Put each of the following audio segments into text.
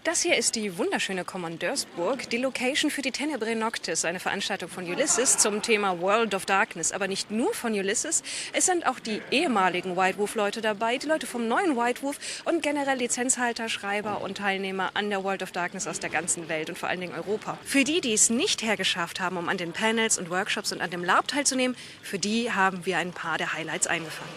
Das hier ist die wunderschöne Kommandeursburg, die Location für die Tenebrae Noctis, eine Veranstaltung von Ulisses zum Thema World of Darkness. Aber nicht nur von Ulisses, es sind auch die ehemaligen White Wolf-Leute dabei, die Leute vom neuen White Wolf und generell Lizenzhalter, Schreiber und Teilnehmer an der World of Darkness aus der ganzen Welt und vor allen Dingen Europa. Für die, die es nicht hergeschafft haben, um an den Panels und Workshops und an dem Lab teilzunehmen, für die haben wir ein paar der Highlights eingefangen.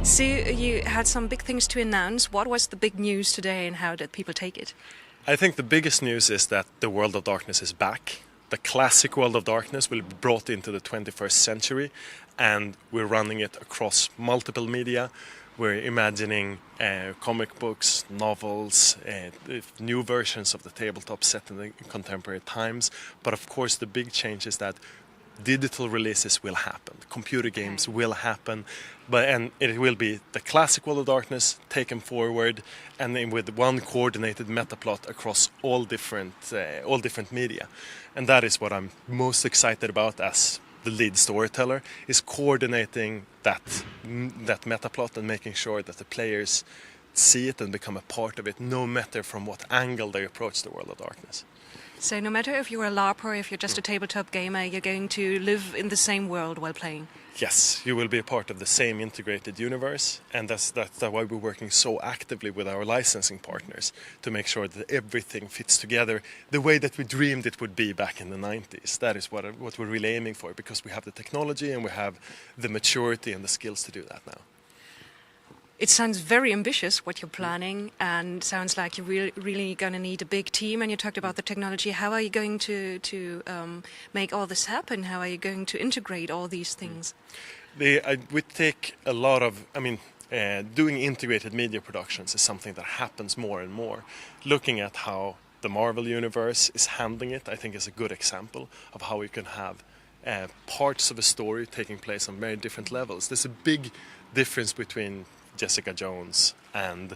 So you had some big things to announce. What was the big news today and how did people take it? I think the biggest news is that the World of Darkness is back. The classic World of Darkness will be brought into the 21st century, and we're running it across multiple media. We're imagining comic books, novels, new versions of the tabletop set in the contemporary times. But of course the big change is that digital releases will happen, computer games will happen, and it will be the classic World of Darkness taken forward, and then with one coordinated meta plot across all different media. And that is what I'm most excited about as the lead storyteller, is coordinating that meta plot and making sure that the players see it and become a part of it, no matter from what angle they approach the World of Darkness. So no matter if you're a LARPer or if you're just a tabletop gamer, you're going to live in the same world while playing? Yes, you will be a part of the same integrated universe, and that's why we're working so actively with our licensing partners to make sure that everything fits together the way that we dreamed it would be back in the 90s. That is what we're really aiming for, because we have the technology and we have the maturity and the skills to do that now. It sounds very ambitious what you're planning, and sounds like you're really going to need a big team. And you talked about the technology. How are you going to make all this happen? How are you going to integrate all these things? We take a lot of, doing integrated media productions is something that happens more and more. Looking at how the Marvel universe is handling it, I think is a good example of how we can have parts of a story taking place on very different levels. There's a big difference between Jessica Jones and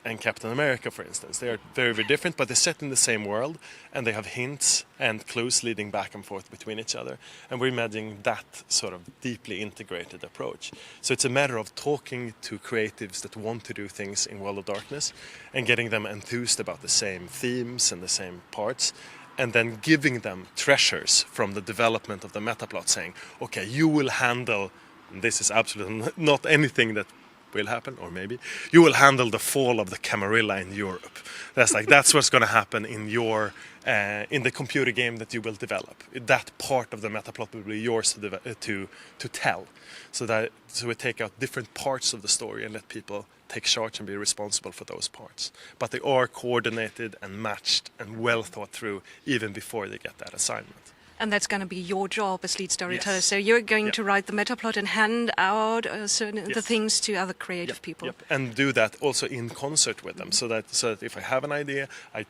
Captain America, for instance. They are very, very different, but they're set in the same world, and they have hints and clues leading back and forth between each other. And we're imagining that sort of deeply integrated approach. So it's a matter of talking to creatives that want to do things in World of Darkness and getting them enthused about the same themes and the same parts, and then giving them treasures from the development of the metaplot, saying, okay, you will handle, and this is absolutely not anything that will happen, or maybe you will handle the fall of the Camarilla in Europe. That's what's going to happen in your in the computer game that you will develop. That part of the metaplot will be yours to tell. So we take out different parts of the story and let people take charge and be responsible for those parts. But they are coordinated and matched and well thought through even before they get that assignment. And that's going to be your job as lead storyteller. Yes. So you're going to write the metaplot and hand out the things to other creative people. Yep. And do that also in concert with them. So that if I have an idea, I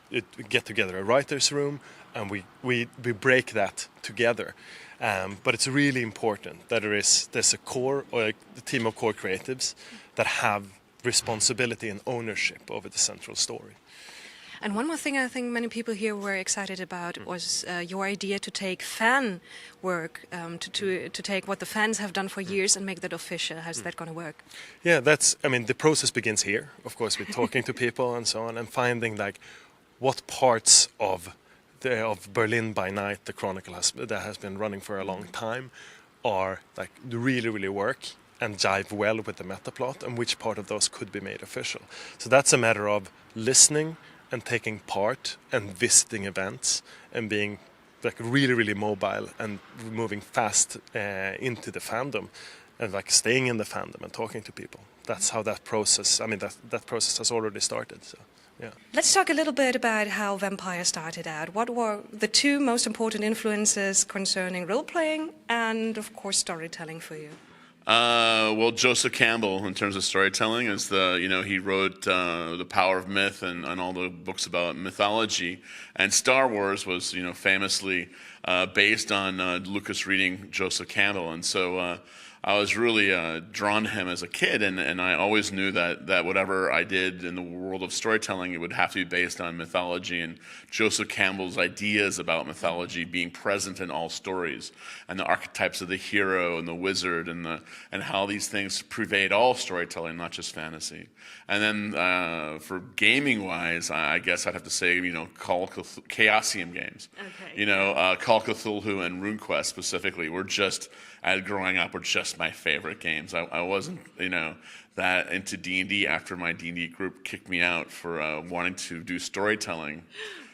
get together a writer's room and we break that together. But it's really important that there's a core, or a team of core creatives that have responsibility and ownership over the central story. And one more thing I think many people here were excited about was your idea to take fan work, to take what the fans have done for years and make that official. How's that going to work? Yeah, the process begins here, of course, with talking to people and so on, and finding what parts of Berlin by Night, the chronicle that has been running for a long time, are really, really work and jive well with the metaplot, and which part of those could be made official. So that's a matter of listening and taking part and visiting events and being really, really mobile and moving fast into the fandom and staying in the fandom and talking to people. That's how that process, that process has already started. So, yeah. Let's talk a little bit about how Vampire started out. What were the two most important influences concerning role-playing and, of course, storytelling for you? Well, Joseph Campbell, in terms of storytelling, is he wrote The Power of Myth and all the books about mythology, and Star Wars was famously based on Lucas reading Joseph Campbell, and so I was really drawn to him as a kid, and I always knew that whatever I did in the world of storytelling, it would have to be based on mythology, and Joseph Campbell's ideas about mythology being present in all stories, and the archetypes of the hero and the wizard, and how these things pervade all storytelling, not just fantasy. And then for gaming-wise, I guess I'd have to say, Chaosium games. Okay. Call Cthulhu and RuneQuest specifically were just, growing up, were just my favorite games. I wasn't, that into D&D after my D&D group kicked me out for wanting to do storytelling.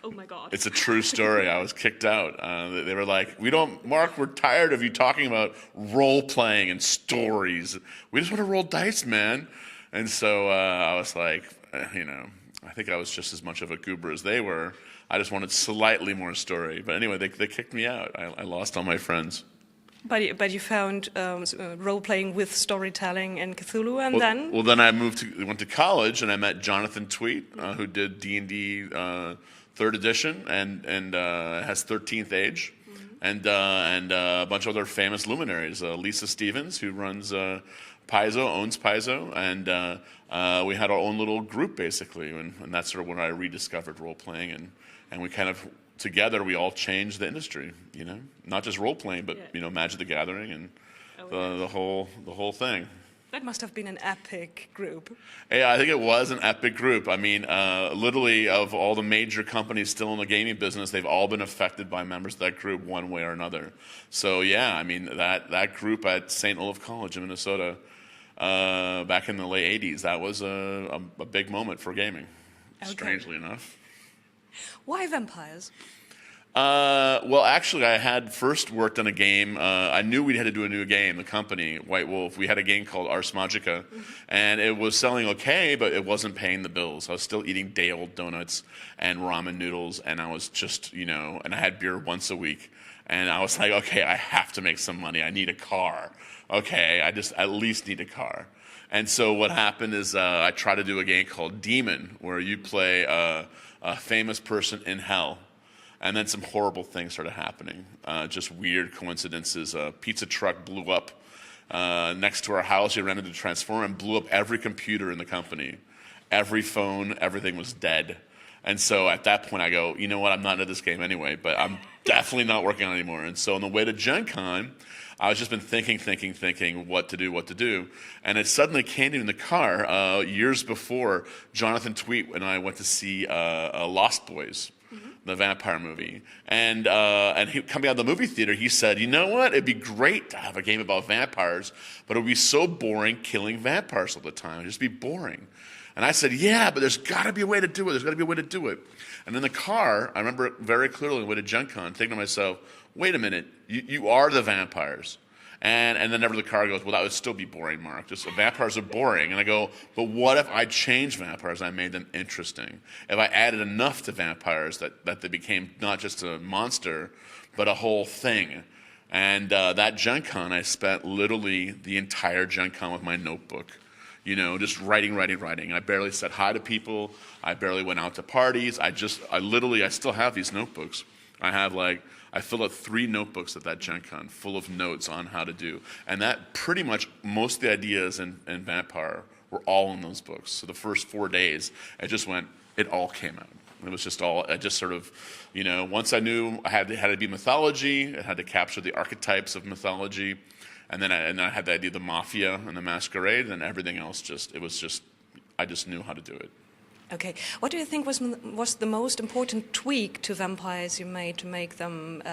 Oh my God. It's a true story. I was kicked out. They were like, Mark, we're tired of you talking about role-playing and stories. We just want to roll dice, man. And so I was like, I think I was just as much of a goober as they were. I just wanted slightly more story. But anyway, they kicked me out. I lost all my friends. But you found role-playing with storytelling and Cthulhu, and then? Well, then I went to college, and I met Jonathan Tweet, who did D&D 3rd edition and has 13th Age, and a bunch of other famous luminaries. Lisa Stevens, who runs owns Paizo, and we had our own little group, basically, and that's sort of when I rediscovered role-playing, and we kind of, together, we all changed the industry, not just role-playing, but, Magic the Gathering and the whole thing. That must have been an epic group. Yeah, I think it was an epic group. I mean, literally, of all the major companies still in the gaming business, they've all been affected by members of that group one way or another. So, yeah, I mean, that group at St. Olaf College in Minnesota, back in the late 80s, that was a big moment for gaming, strangely enough. Why vampires? Well, actually, I had first worked on a game. I knew we had to do a new game, the company, White Wolf. We had a game called Ars Magica, and it was selling okay, but it wasn't paying the bills. I was still eating day-old donuts and ramen noodles, and I was just, and I had beer once a week. And I was like, okay, I have to make some money. I need a car. Okay, I just at least need a car. And so what happened is I tried to do a game called Demon, where you play a famous person in hell. And then some horrible things started happening, just weird coincidences. A pizza truck blew up next to our house. We ran into a transformer and blew up every computer in the company. Every phone, everything was dead. And so at that point I go, you know what, I'm not into this game anyway, but I'm definitely not working on it anymore. And so on the way to Gen Con, I was just been thinking what to do. And it suddenly came to me in the car years before Jonathan Tweet and I went to see Lost Boys, the vampire movie. And he, coming out of the movie theater, he said, you know what, it'd be great to have a game about vampires, but it would be so boring killing vampires all the time. It'd just be boring. And I said, yeah, but there's got to be a way to do it. And in the car, I remember very clearly on the way to Gen Con, thinking to myself, wait a minute, you are the vampires. And then the car goes, well, that would still be boring, Mark. Just vampires are boring. And I go, but what if I changed vampires and I made them interesting? If I added enough to vampires that they became not just a monster, but a whole thing. And that Gen Con, I spent literally the entire Gen Con with my notebook. Just writing. I barely said hi to people. I barely went out to parties. I still have these notebooks. I filled out 3 notebooks at that Gen Con full of notes on how to do. And that pretty much, most of the ideas in Vampire were all in those books. So the first 4 days, it all came out. It was just all, I just sort of, once I knew it had to be mythology, it had to capture the archetypes of mythology. And then I had the idea of the mafia and the masquerade, and everything else I just knew how to do it. Okay. What do you think was the most important tweak to vampires you made to make them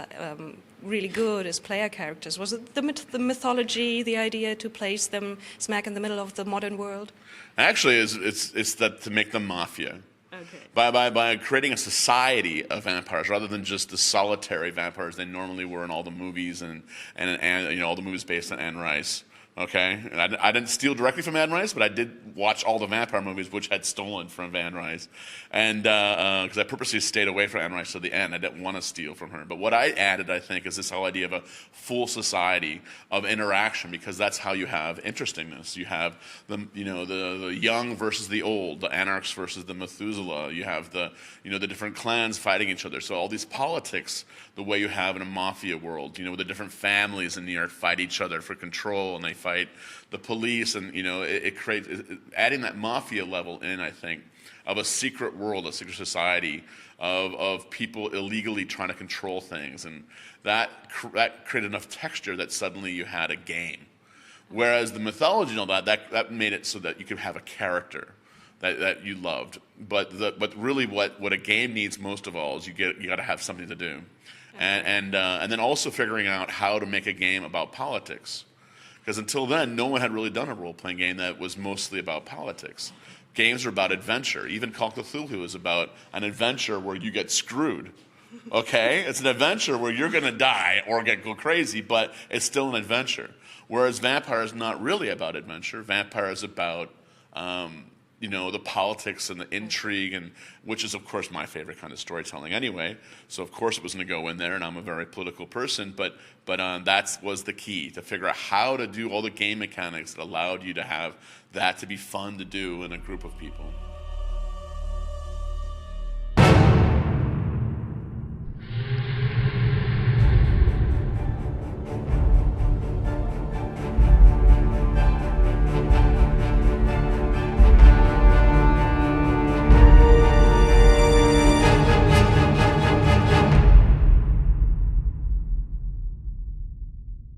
really good as player characters? Was it the mythology, the idea to place them smack in the middle of the modern world? Actually, it's that to make them mafia. Okay. By creating a society of vampires rather than just the solitary vampires they normally were in all the movies and all the movies based on Anne Rice. Okay, and I didn't steal directly from Anne Rice, but I did watch all the vampire movies, which had stolen from Anne Rice, and because I purposely stayed away from Anne Rice to the end, I didn't want to steal from her. But what I added, I think, is this whole idea of a full society of interaction, because that's how you have interestingness. You have the young versus the old, the anarchs versus the Methuselah. You have the different clans fighting each other. So all these politics, the way you have in a mafia world, the different families in New York fight each other for control, and they fight the police, and it creates adding that mafia level in, I think, of a secret world, a secret society of people illegally trying to control things, and that created enough texture that suddenly you had a game. Whereas the mythology and all that made it so that you could have a character that you loved. But really, what a game needs most of all is you got to have something to do, and then also figuring out how to make a game about politics. Because until then, no one had really done a role-playing game that was mostly about politics. Games are about adventure. Even Call of Cthulhu is about an adventure where you get screwed. Okay? It's an adventure where you're going to die or go crazy, but it's still an adventure. Whereas Vampire is not really about adventure. Vampire is about the politics and the intrigue, and which is, of course, my favorite kind of storytelling anyway. So, of course, it was going to go in there, and I'm a very political person. But that was the key, to figure out how to do all the game mechanics that allowed you to have that to be fun to do in a group of people.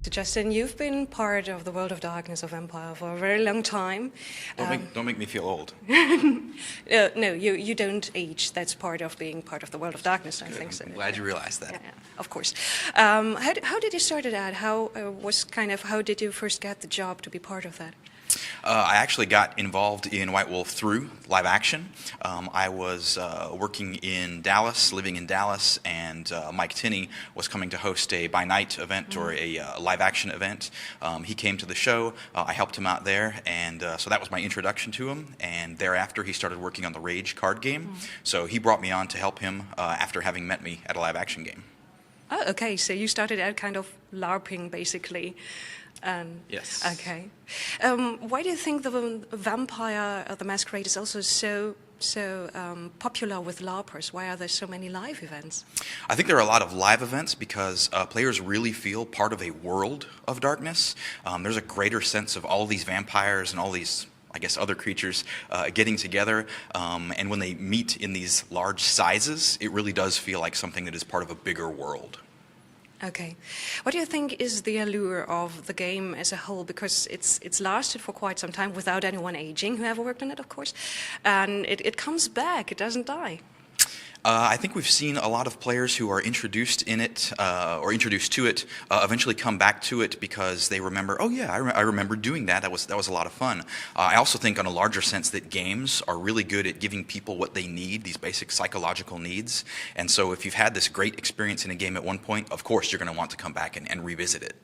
Justin, you've been part of the world of darkness of Empire for a very long time. Don't make me feel old. No, you don't age. That's part of being part of the world of darkness, I think. So. I'm glad you realized that. Yeah, of course. How did you start it out? How did you first get the job to be part of that? I actually got involved in White Wolf through live action. I was working in Dallas, living in Dallas, and Mike Tinney was coming to host a by-night event or a live action event. He came to the show. I helped him out there, and so that was my introduction to him. And thereafter, he started working on the Rage card game. So he brought me on to help him after having met me at a live action game. Oh, okay. So you started out kind of LARPing, basically. Yes. Okay. Why do you think the Vampire the Masquerade is also so popular with LARPers? Why are there so many live events? I think there are a lot of live events because players really feel part of a world of darkness. There's a greater sense of all these vampires and all these, I guess, other creatures getting together. And when they meet in these large sizes, it really does feel like something that is part of a bigger world. Okay. What do you think is the allure of the game as a whole? Because it's lasted for quite some time without anyone aging, whoever worked on it, of course. And it comes back, it doesn't die. I think we've seen a lot of players who are introduced in it or introduced to it eventually come back to it because they remember, oh yeah, I remember doing that. That was a lot of fun. I also think on a larger sense that games are really good at giving people what they need, these basic psychological needs. And so if you've had this great experience in a game at one point, of course you're going to want to come back and revisit it.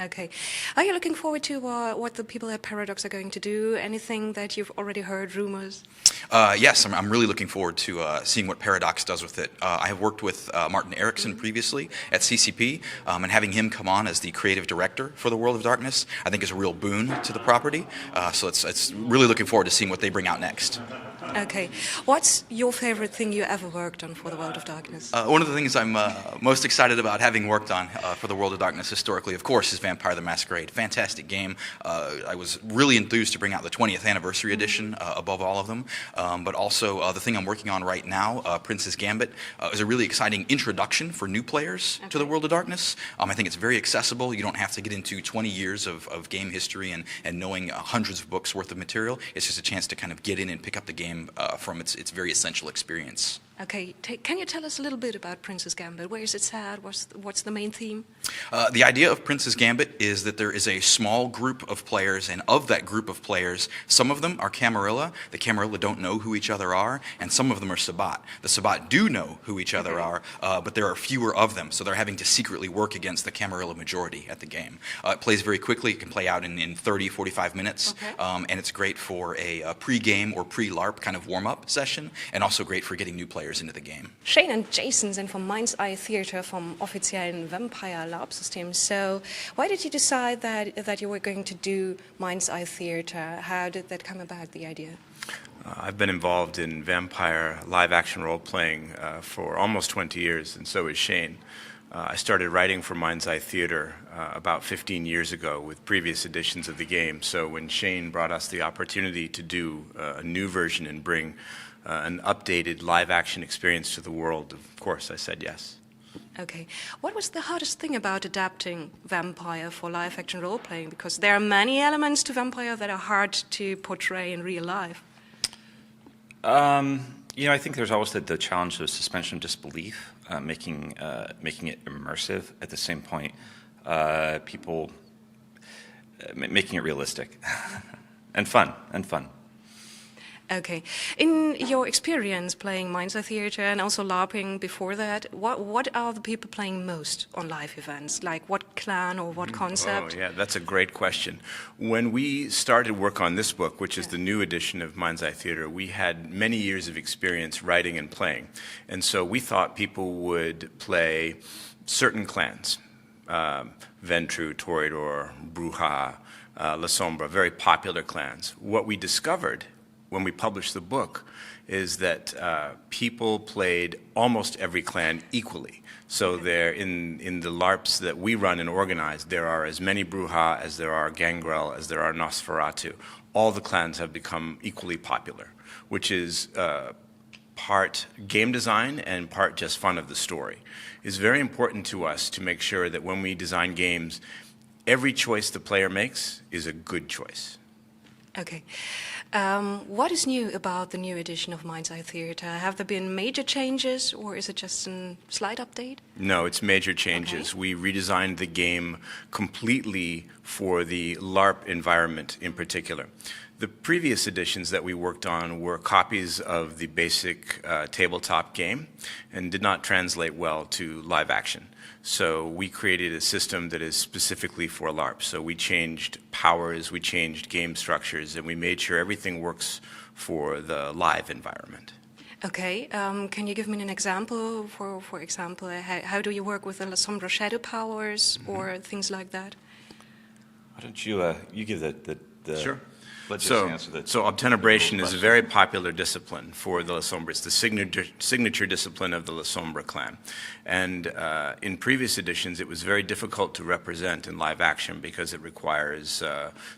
Okay. Are you looking forward to what the people at Paradox are going to do? Anything that you've already heard, rumors? Yes, I'm really looking forward to seeing what Paradox does with it. I have worked with Martin Erickson previously at CCP, and having him come on as the creative director for the World of Darkness, I think is a real boon to the property. So it's really looking forward to seeing what they bring out next. Okay. What's your favorite thing you ever worked on for the World of Darkness? One of the things I'm most excited about having worked on for the World of Darkness historically, of course, is Vampire the Masquerade. Fantastic game. I was really enthused to bring out the 20th anniversary edition above all of them. But also the thing I'm working on right now, Prince's Gambit, is a really exciting introduction for new players to the World of Darkness. I think it's very accessible. You don't have to get into 20 years of game history and knowing hundreds of books worth of material. It's just a chance to kind of get in and pick up the game from its very essential experience. Okay, can you tell us a little bit about Princess Gambit? Where is it set? What's the main theme? The idea of Princess Gambit is that there is a small group of players, and of that group of players, some of them are Camarilla. The Camarilla don't know who each other are, and some of them are Sabbat. The Sabbat do know who each other are, but there are fewer of them, so they're having to secretly work against the Camarilla majority at the game. It plays very quickly. It can play out in 30, 45 minutes, and it's great for a pre-game or pre-LARP kind of warm-up session, and also great for getting new players into the game. Shane and Jason sind vom Mind's Eye Theater, vom offiziellen Vampire LARP-System. So why did you decide that you were going to do Mind's Eye Theater? How did that come about, the idea? I've been involved in vampire live-action role-playing for almost 20 years, and so is Shane. I started writing for Mind's Eye Theater about 15 years ago with previous editions of the game. So when Shane brought us the opportunity to do a new version and bring an updated live-action experience to the world, of course, I said yes. Okay. What was the hardest thing about adapting Vampire for live-action role-playing? Because there are many elements to Vampire that are hard to portray in real life. I think there's always the challenge of suspension of disbelief, making it immersive. At the same point, making it realistic and fun. Okay. In your experience playing Mind's Eye Theater and also LARPing before that, what are the people playing most on live events? Like what clan or what concept? Oh, yeah, that's a great question. When we started work on this book, which is the new edition of Mind's Eye Theater, we had many years of experience writing and playing. And so we thought people would play certain clans, Ventru, Toreador, Bruja, La Sombra, very popular clans. What we discovered when we published the book is that people played almost every clan equally. So there, in the LARPs that we run and organize, there are as many Bruja as there are Gangrel, as there are Nosferatu. All the clans have become equally popular, which is part game design and part just fun of the story. It's very important to us to make sure that when we design games, every choice the player makes is a good choice. Okay. What is new about the new edition of Mind's Eye Theater? Have there been major changes, or is it just a slight update? No, it's major changes. Okay. We redesigned the game completely for the LARP environment in particular. The previous editions that we worked on were copies of the basic tabletop game and did not translate well to live action. So we created a system that is specifically for LARP. So we changed powers, we changed game structures, and we made sure everything works for the live environment. Okay, can you give me an example? For example, how do you work with the La Sombra shadow powers or things like that? Why don't you give the Sure. So obtenebration is a very popular discipline for the La Sombra. It's the signature discipline of the La Sombra clan. And in previous editions, it was very difficult to represent in live action because it requires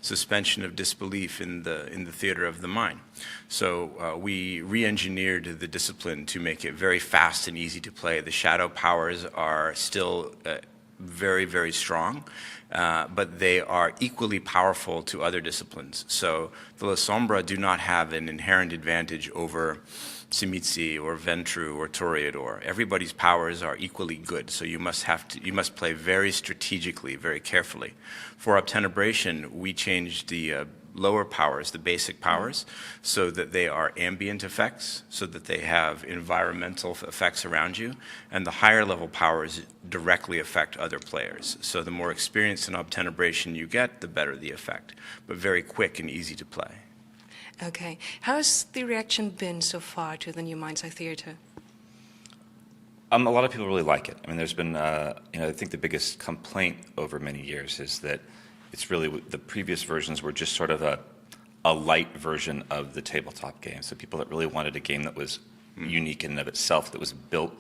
suspension of disbelief in the theater of the mind. So we re-engineered the discipline to make it very fast and easy to play. The shadow powers are still very, very strong. But they are equally powerful to other disciplines. So the La Sombra do not have an inherent advantage over Simitsi or Ventru or Toreador. Everybody's powers are equally good, so you must play very strategically, very carefully. For obtenebration, we changed the lower powers, the basic powers, so that they are ambient effects, so that they have environmental effects around you, and the higher level powers directly affect other players. So the more experience in obtenebration you get, the better the effect, but very quick and easy to play. Okay. How has the reaction been so far to the new Mind's Eye Theater? A lot of people really like it. I mean, there's been, I think the biggest complaint over many years is that it's really the previous versions were just sort of a light version of the tabletop game. So people that really wanted a game that was unique in and of itself, that was built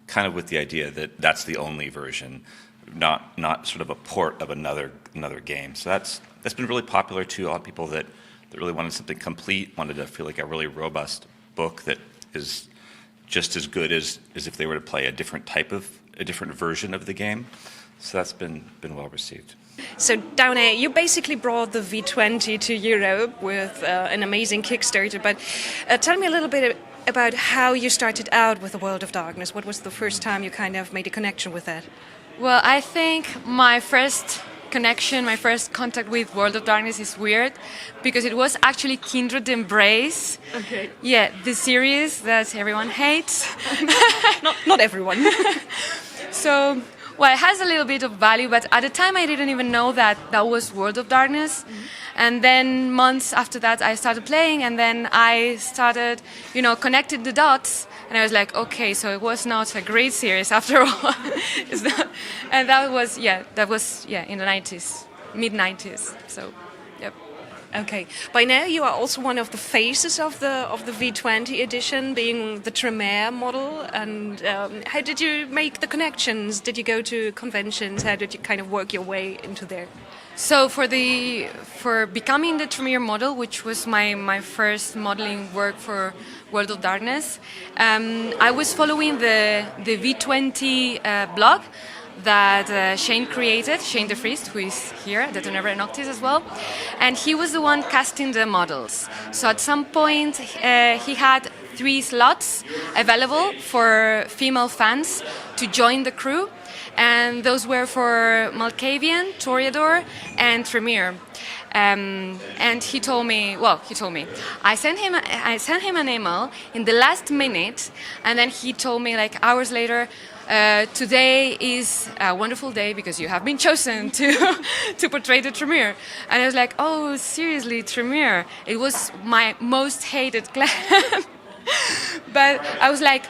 kind of with the idea that that's the only version, not sort of a port of another game. So that's been really popular too. A lot of people that really wanted something complete, wanted to feel like a really robust book that is just as good as if they were to play a different version of the game. So that's been well received. So Down A, you basically brought the V20 to Europe with an amazing Kickstarter, but tell me a little bit about how you started out with the World of Darkness. What was the first time you kind of made a connection with that? Well, I think my first connection, my first contact with World of Darkness is weird because it was actually Kindred Embrace. Okay. Yeah, the series that everyone hates. Not everyone. So, well, it has a little bit of value, but at the time I didn't even know that that was World of Darkness. Mm-hmm. And then months after that I started playing, and then I started, connecting the dots. And I was like, okay, so it was not a great series after all. And that was in the 90s, mid-90s. So, yep. Okay. By now you are also one of the faces of the V20 edition, being the Tenebrae model. And how did you make the connections? Did you go to conventions? How did you kind of work your way into there? So for becoming the Tenebrae model, which was my first modeling work for World of Darkness, I was following the V20 blog that Shane created, Shane de Vriest, who is here at the Tenebrae Noctis as well, and he was the one casting the models. So at some point he had 3 slots available for female fans to join the crew, and those were for Malkavian, Toreador, and Tremere. And he told me, I sent him an email in the last minute, and then he told me like hours later, today is a wonderful day because you have been chosen to portray the Tremere. And I was like, oh, seriously, Tremere? It was my most hated clan. But I was like,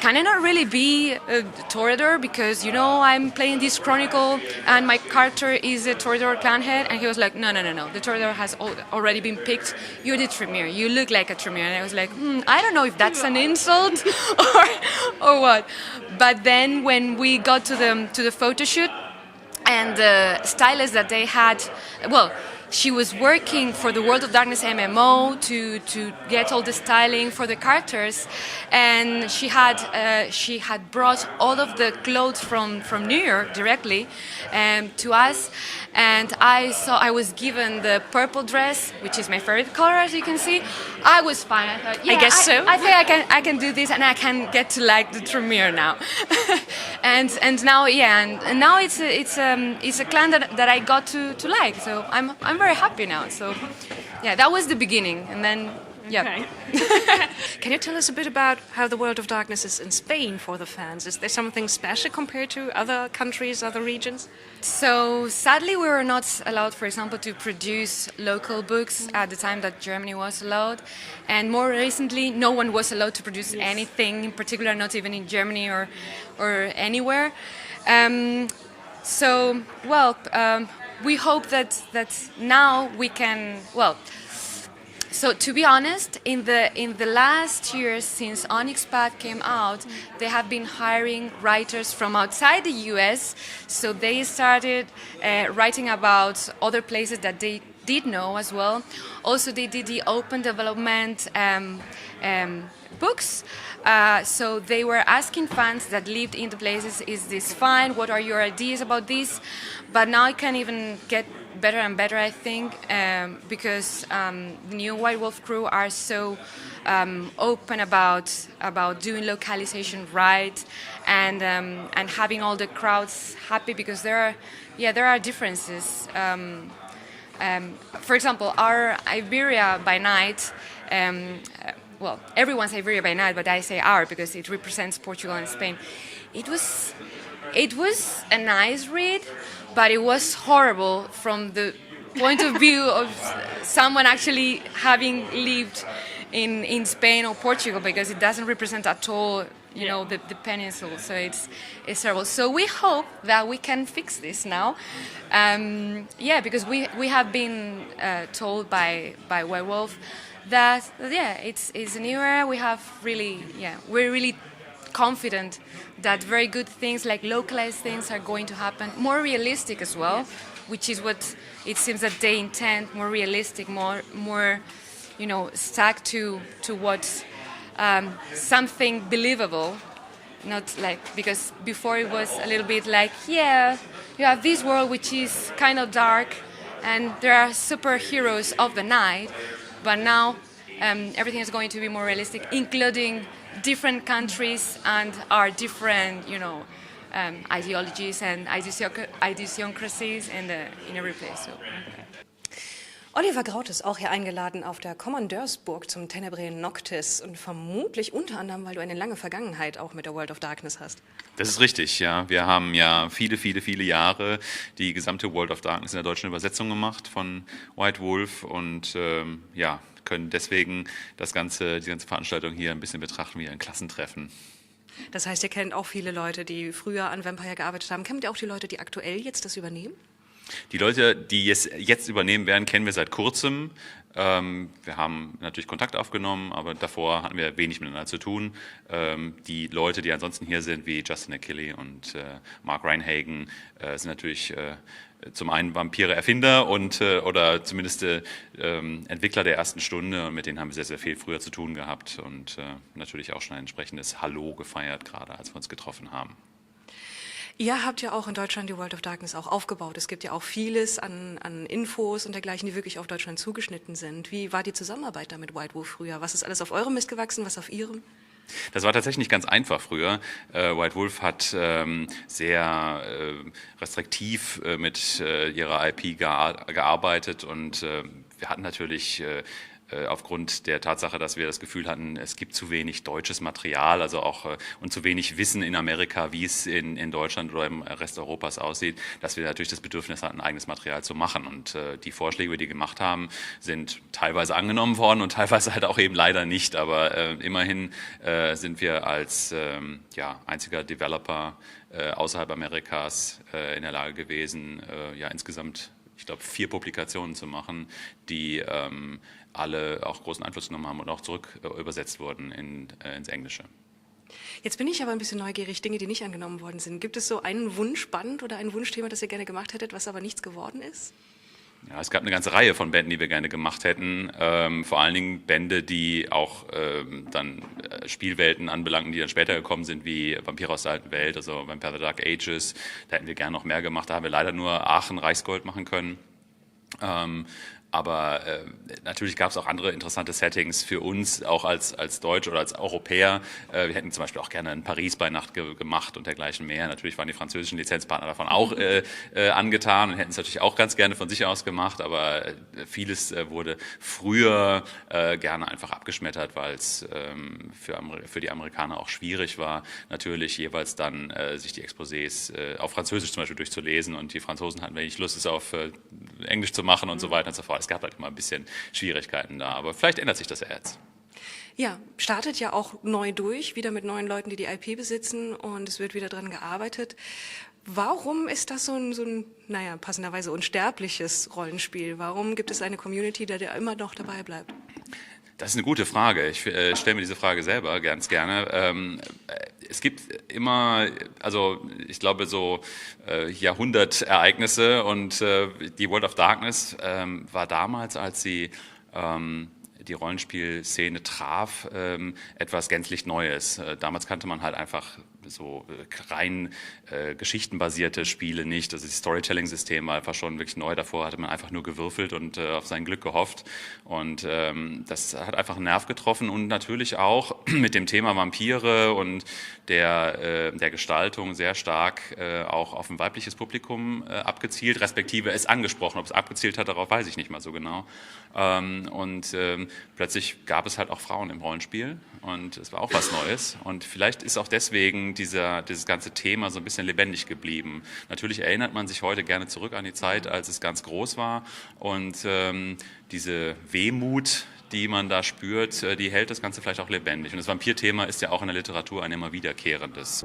can I not really be a Toreador because, I'm playing this chronicle and my character is a Toreador clan head? And he was like, no, the Toreador has already been picked. You're the Tremere. You look like a Tremere. And I was like, I don't know if that's an insult or what. But then when we got to the photo shoot and the stylist that they had, she was working for the World of Darkness MMO to get all the styling for the characters, and she had brought all of the clothes from New York directly to us, and I was given the purple dress, which is my favorite color, as you can see. I was fine. I thought, I guess so. I think I can do this, and I can get to like the Tremere now. and now now it's a clan that I got to like. So I'm very happy now. So that was the beginning, and then Okay. Can you tell us a bit about how the World of Darkness is in Spain for the fans? Is there something special compared to other countries, other regions? So sadly we were not allowed, for example, to produce local books at the time that Germany was allowed, and more recently no one was allowed to produce anything in particular, not even in Germany or anywhere. We hope that now we can, so to be honest, in the last years since Onyxpath came out, they have been hiring writers from outside the US. So they started writing about other places that they did know as well. Also, they did the open development books. So they were asking fans that lived in the places, is this fine? What are your ideas about this? But now it can even get better and better, I think, because the new White Wolf crew are so open about doing localization right and having all the crowds happy, because there are differences. For example, our Iberia by Night. Everyone's Iberia by Night, but I say our because it represents Portugal and Spain. It was a nice read, but it was horrible from the point of view of someone actually having lived in Spain or Portugal, because it doesn't represent at all, the peninsula. So it's terrible. So we hope that we can fix this now. Because we have been told by White Wolf that it's a new era. We have we're really confident that very good things like localized things are going to happen, more realistic as well, which is what it seems that they intend, more realistic, more stuck to what something believable, not like, because before it was a little bit like, you have this world which is kind of dark and there are superheroes of the night, but now everything is going to be more realistic, including different countries and our different, ideologies and idiosyncrasies in every place. So. Oliver Graut ist auch hier eingeladen auf der Kommandeursburg zum Tenebrae Noctis und vermutlich unter anderem, weil du eine lange Vergangenheit auch mit der World of Darkness hast. Das ist richtig, ja. Wir haben ja viele Jahre die gesamte World of Darkness in der deutschen Übersetzung gemacht von White Wolf und können deswegen die ganze Veranstaltung hier ein bisschen betrachten wie ein Klassentreffen. Das heißt, ihr kennt auch viele Leute, die früher an Vampire gearbeitet haben. Kennt ihr auch die Leute, die aktuell jetzt das übernehmen? Die Leute, die jetzt übernehmen werden, kennen wir seit kurzem. Wir haben natürlich Kontakt aufgenommen, aber davor hatten wir wenig miteinander zu tun. Die Leute, die ansonsten hier sind, wie Justin Achille und Mark Reinhagen, sind natürlich zum einen Vampire-Erfinder oder zumindest Entwickler der ersten Stunde. Und mit denen haben wir sehr viel früher zu tun gehabt und natürlich auch schon ein entsprechendes Hallo gefeiert, gerade als wir uns getroffen haben. Ihr habt ja auch in Deutschland die World of Darkness auch aufgebaut. Es gibt ja auch vieles an Infos und dergleichen, die wirklich auf Deutschland zugeschnitten sind. Wie war die Zusammenarbeit da mit White Wolf früher? Was ist alles auf eurem Mist gewachsen, was auf ihrem? Das war tatsächlich nicht ganz einfach früher. White Wolf hat sehr restriktiv mit ihrer IP gearbeitet und wir hatten natürlich aufgrund der Tatsache, dass wir das Gefühl hatten, es gibt zu wenig deutsches Material, also auch und zu wenig Wissen in Amerika, wie es in Deutschland oder im Rest Europas aussieht, dass wir natürlich das Bedürfnis hatten, eigenes Material zu machen. Und die Vorschläge, die wir gemacht haben, sind teilweise angenommen worden und teilweise halt auch eben leider nicht. Aber immerhin sind wir als einziger Developer außerhalb Amerikas in der Lage gewesen, insgesamt, ich glaube, 4 Publikationen zu machen, die alle auch großen Einfluss genommen haben und auch zurück übersetzt wurden ins Englische. Jetzt bin ich aber ein bisschen neugierig, Dinge, die nicht angenommen worden sind. Gibt es so einen Wunschband oder ein Wunschthema, das ihr gerne gemacht hättet, was aber nichts geworden ist? Ja, es gab eine ganze Reihe von Bänden, die wir gerne gemacht hätten. Vor allen Dingen Bände, die auch dann Spielwelten anbelangten, die dann später gekommen sind, wie Vampire aus der alten Welt, also Vampire the Dark Ages. Da hätten wir gerne noch mehr gemacht. Da haben wir leider nur Aachen Reichsgold machen können. Aber natürlich gab es auch andere interessante Settings für uns, auch als Deutsche oder als Europäer. Wir hätten zum Beispiel auch gerne in Paris bei Nacht gemacht und dergleichen mehr. Natürlich waren die französischen Lizenzpartner davon auch angetan und hätten es natürlich auch ganz gerne von sich aus gemacht. Aber vieles wurde früher gerne einfach abgeschmettert, weil es für die Amerikaner auch schwierig war, natürlich jeweils dann sich die Exposés auf Französisch zum Beispiel durchzulesen. Und die Franzosen hatten wenig Lust, es auf Englisch zu machen und so weiter und so fort. Es gab halt immer ein bisschen Schwierigkeiten da, aber vielleicht ändert sich das ja jetzt. Ja, startet ja auch neu durch, wieder mit neuen Leuten, die die IP besitzen und es wird wieder dran gearbeitet. Warum ist das so ein passenderweise unsterbliches Rollenspiel? Warum gibt es eine Community, der immer noch dabei bleibt? Das ist eine gute Frage. Ich stelle mir diese Frage selber ganz gerne. Es gibt immer, also ich glaube so Jahrhundertereignisse und die World of Darkness war damals, als sie die Rollenspielszene traf, etwas gänzlich Neues. Damals kannte man halt einfach so rein geschichtenbasierte Spiele nicht. Also das Storytelling-System war einfach schon wirklich neu. Davor hatte man einfach nur gewürfelt und auf sein Glück gehofft. Und das hat einfach einen Nerv getroffen und natürlich auch mit dem Thema Vampire und der Gestaltung sehr stark auch auf ein weibliches Publikum abgezielt, respektive es angesprochen. Ob es abgezielt hat, darauf weiß ich nicht mal so genau. Plötzlich gab es halt auch Frauen im Rollenspiel und es war auch was Neues. Und vielleicht ist auch deswegen dieses ganze Thema so ein bisschen lebendig geblieben. Natürlich erinnert man sich heute gerne zurück an die Zeit, als es ganz groß war. Und diese Wehmut, die man da spürt, die hält das Ganze vielleicht auch lebendig. Und das Vampir-Thema ist ja auch in der Literatur ein immer wiederkehrendes.